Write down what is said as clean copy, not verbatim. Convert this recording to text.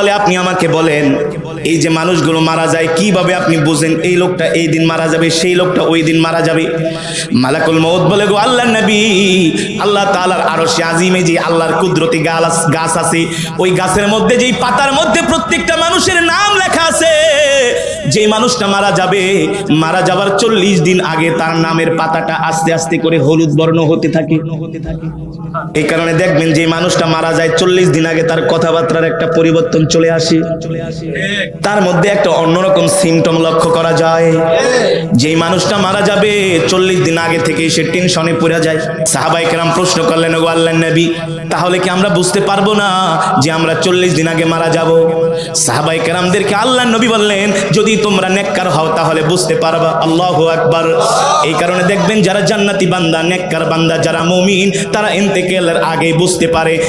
তাহলে আপনি আমাকে বলেন, এই যে মানুষগুলো মারা যায় কিভাবে আপনি বুঝেন এই লোকটা এই দিন মারা যাবে, সেই লোকটা ওই দিন মারা যাবে? মালাকুল মউত বলে, গো আল্লাহর নবী, আল্লাহ তাআলার আরশে আজিমে যে আল্লাহর কুদরতি গাছ আছে, ওই গাছের মধ্যে যেই পাতার মধ্যে প্রত্যেকটা মানুষের নাম লেখা আছে, যে মানুষটা মারা যাবে, মারা যাবার 40 দিন আগে তার নামের পাতাটা আস্তে আস্তে করে হলুদ বর্ণ হতে থাকে। এই কারণে দেখবেন যে মানুষটা মারা যায় 40 দিন আগে তার কথাবার্তার একটা পরিবর্তন চলে আসে, তার মধ্যে একটা অন্যরকম সিমটম লক্ষ্য করা যায়। যেই মানুষটা মারা যাবে 40 দিন আগে থেকে সে টেনশনে পড়ে যায়। সাহাবায়ে কেরাম প্রশ্ন করলেন, ওগো আল্লাহর নবী, তাহলে কি আমরা বুঝতে পারবো না যে আমরা 40 দিন আগে মারা যাব? সাহাবায়ে কেরামদেরকে আল্লাহর নবী বললেন, যদি তোমরা নেককার হও তাহলে বুঝতে পারবা। আল্লাহু আকবার। এই কারণে দেখবেন যারা জান্নাতি বান্দা, নেককার বান্দা, যারা মুমিন, তারা ইন্তেকালের আগে বুঝতে পারে